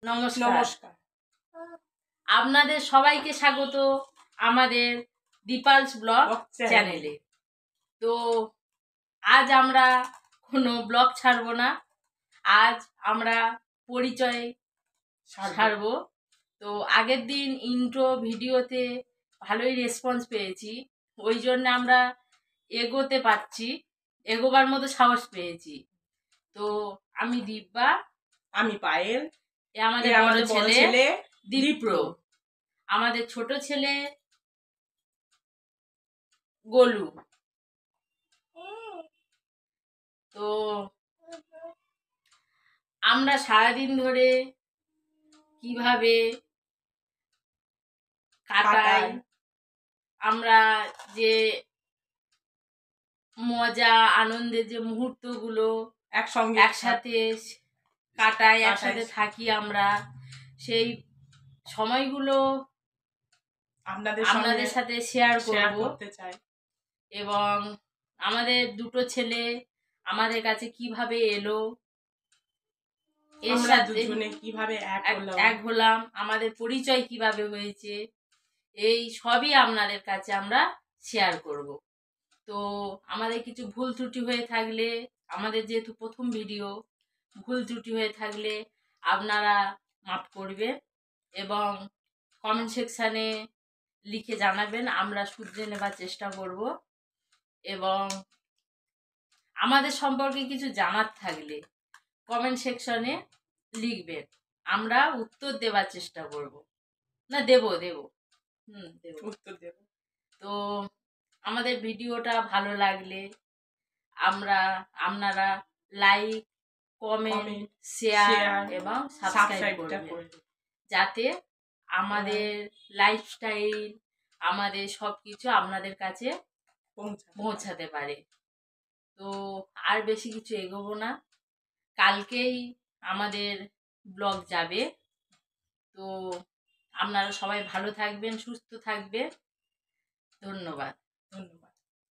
নমস্কার। নমস্কার। আপনাদের সবাইকে স্বাগত আমাদের দীপালস ব্লগ চ্যানেলে। তো আজ আমরা কোনো ব্লগ ছাড়বো না, আজ আমরা পরিচয় ছাড়বো। তো আগের দিন ইন্ট্রো ভিডিওতে ভালোই রেসপন্স পেয়েছি, ওই জন্য আমরা এগোতে পারছি, এগোবার মতো সাহস পেয়েছি। তো আমি দিব্যা, আমি পায়েল, আমাদের বড় ছেলে দীপ্র, আমাদের ছোট ছেলে গোলু। তো আমরা সারাদিন ধরে কিভাবে কাটাই, আমরা যে মজা আনন্দের যে মুহূর্তগুলো একসাথে কাটাই, একসাথে থাকি, আমরা সেই সময়গুলো আপনাদের সাথে শেয়ার করতে চাই। এবং আমাদের দুটো ছেলে আমাদের কাছে কিভাবে এলো, এর সাথে কিভাবে এক হলাম, আমাদের পরিচয় কিভাবে হয়েছে, এই সবই আপনাদের কাছে আমরা শেয়ার করব। তো আমাদের কিছু ভুল ত্রুটি হয়ে থাকলে, আমাদের যেহেতু প্রথম ভিডিও, ভুল ত্রুটি হয়ে থাকলে আপনারা মাফ করবেন এবং কমেন্ট সেকশানে লিখে জানাবেন, আমরা শুধরে নেবার চেষ্টা করব। এবং আমাদের সম্পর্কে কিছু জানার থাকলে কমেন্ট সেকশনে লিখবেন, আমরা উত্তর দেওয়ার চেষ্টা করব। না দেব উত্তর দেব। তো আমাদের ভিডিওটা ভালো লাগলে আপনারা লাইক, কমেন্ট, শেয়ার এবং সাবস্ক্রাইব করবেন, যাতে আমাদের লাইফস্টাইল, আমাদের সব কিছু আপনাদের কাছে পৌঁছাতে পারে। তো আর বেশি কিছু এগোবো না, কালকেই আমাদের ব্লগ যাবে। তো আপনারা সবাই ভালো থাকবেন, সুস্থ থাকবেন। ধন্যবাদ।